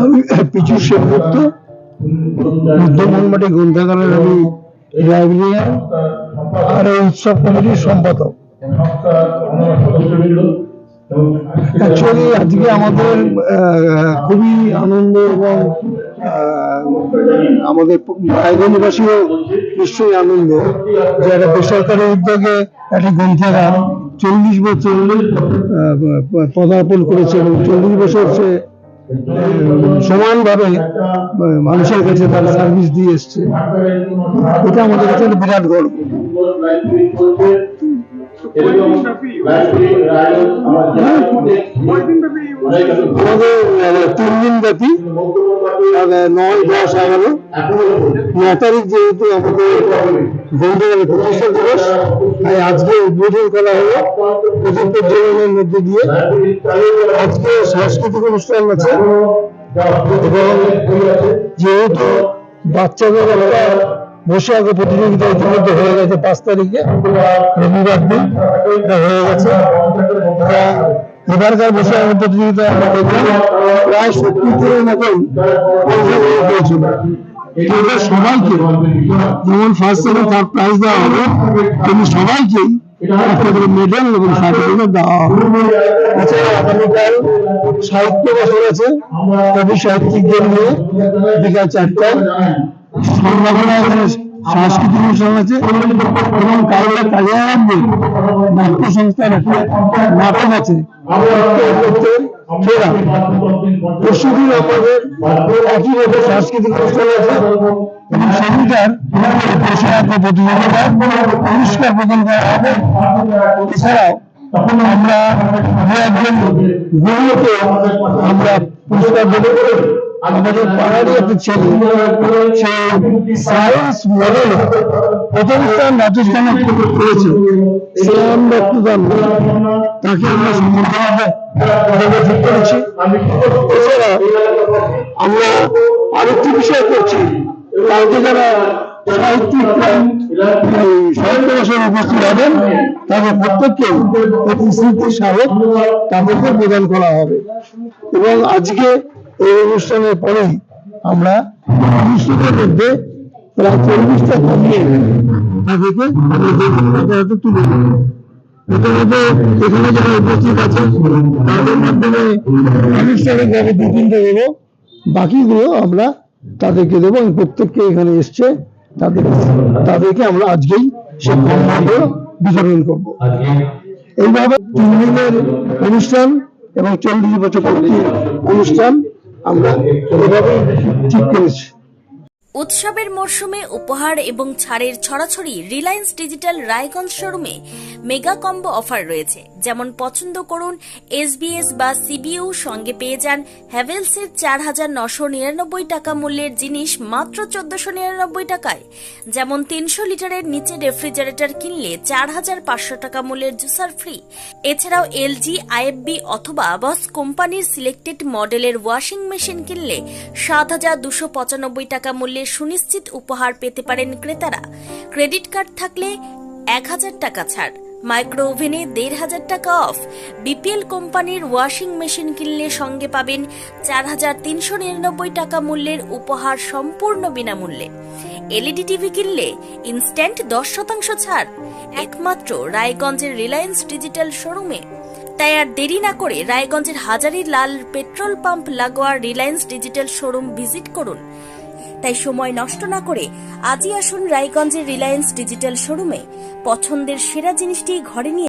আমি পিছু সেনগুপ্ত, মধ্যমনমাটি গ্রন্থাগারের আমি লাইব্রেরিয়ান আর এই উৎসব কমিটির সম্পাদক। অ্যাকচুয়ালি আজকে আমাদের খুবই আনন্দ এবং আমাদের রায়গঞ্জবাসীও নিশ্চয়ই আনন্দ যে একটা বেসরকারি উদ্যোগে একটি গ্রন্থাগার 40 বছর পদার্পণ করেছে এবং 40 বছর সে সমানভাবে মানুষের কাছে তার সার্ভিস দিয়ে এসছে। এটা আমাদের কাছে বিরাট গর্ব। আমাদের 3 দিন ব্যাপী 9, 10, 11, 9 তারিখ যেহেতু আমাদের গ্রন্থাগারের প্রতিষ্ঠা দিবস, তাই আজকে উদ্বোধন করা হলো প্রদীপ প্রজ্বলনের মধ্যে দিয়ে। আজকে সাংস্কৃতিক অনুষ্ঠান আছে এবং যেহেতু বাচ্চাদের একটা বসে আঁকা প্রতিযোগিতা ইতিমধ্যে হয়ে গেছে 5 তারিখে রবিবার দিন এটা হয়ে গেছে। এবারকার বসে আঁকা প্রতিযোগিতা আমরা দেখলাম প্রায় 70-এর মতন হয়েছিল। সবাইকে যেমন ফার্স্ট সেকেন্ড থার্ড প্রাইজ দেওয়া হবে, কিন্তু সবাইকেই একটা করে মেডেল এবং সার্টিফিকেট দেওয়া হবে। এছাড়া আগামীকাল সাহিত্য বছর আছে, কবি সাহিত্যিকদের নিয়ে বিকাল 4টায়। সন্ধ্যাবেলা এখানে সাংস্কৃতিক অনুষ্ঠান আছে এবং কালকে কালিয়াগঞ্জে নাট্য সংস্থার একটা নাটক আছে। পরশুদিন আমাদের একইভাবে সাংস্কৃতিক অনুষ্ঠান আছে এবং শনিবার বসে আঁকা প্রতিযোগিতা পুরস্কার প্রদান করা হবে। এছাড়াও আমরা একজন গুরুকে আমরা পুরস্কার দেবো। আমাদের পাড়ারই একটা ছেলে, সে সায়েন্স মডেল প্রথম স্থান রাজস্থানে করেছে, শ্যাম রক্তদান, তাকে আমরা সম্মানভাবে ঠিক করেছি। এছাড়া আমরা আরেকটি বিষয় করছি, কালকে যারা সাহিত্য বছর উপস্থিত হবেন তাদের প্রত্যেককে স্মৃতি স্মারক তাদেরকে প্রদান করা হবে। এবং আজকে এই অনুষ্ঠানের পরেই আমরা অনুষ্ঠানের মধ্যে প্রায় 40টা কমিয়ে তাদেরকে হাতে তুলে দেব। প্রথমত এখানে যারা উপস্থিত আছে তাদের মাধ্যমে আনুষ্ঠানিকভাবে 2-3টা দেবো, বাকিগুলো আমরা তাদেরকে দেবো। প্রত্যেককে এখানে এসছে তাদেরকে আমরা আজকেই সে সম্মানগুলো বিতরণ করবো। এইভাবে 3 দিনের অনুষ্ঠান এবং 40 বছর পূর্তির অনুষ্ঠান আমরা এভাবেই ঠিক করেছি। উৎসবের মরশুমে উপহার এবং ছাড়ের ছড়াছড়ি রিলায়েন্স ডিজিটাল রায়গঞ্জ শোরুমে মেগা কম্বো অফার রয়েছে। যেমন পছন্দ করুন SBS বা CBU, সঙ্গে পেয়ে যান হ্যাভেলসের 4,999 টাকা মূল্যের জিনিস মাত্র 1,499 টাকায়। যেমন 300 লিটারের নিচে রেফ্রিজারেটর কিনলে 4,500 টাকা মূল্যের জুসার ফ্রি। এছাড়াও LG, IFB অথবা বস কোম্পানির সিলেক্টেড মডেলের ওয়াশিং মেশিন কিনলে 7,295 টাকা মূল্যের সুনিশ্চিত উপহার পেতে পারেন ক্রেতারা। ক্রেডিট কার্ড থাকলে 1,000 টাকা ছাড়, মাইক্রো ওভেনে 1,500 টাকা অফ। BPL কোম্পানির ওয়াশিং মেশিন কিনলে সঙ্গে পাবেন 4,399 টাকা মূল্যের উপহার সম্পূর্ণ বিনামূল্যে। LED টিভি কিনলে ইনস্ট্যান্ট 10% ছাড়, একমাত্র রায়গঞ্জের রিলায়েন্স ডিজিটাল শোরুমে। তাই আর দেরি না করে রায়গঞ্জের হাজারি লাল পেট্রোল পাম্প লাগোয়া রিলায়েন্স ডিজিটাল শোরুম ভিজিট করুন। তাই সময় নষ্ট না করে আজই আসুন রায়গঞ্জের রিলায়েন্স ডিজিটাল শোরুমে, পছন্দের সেরা জিনিসটি ঘরে নিয়ে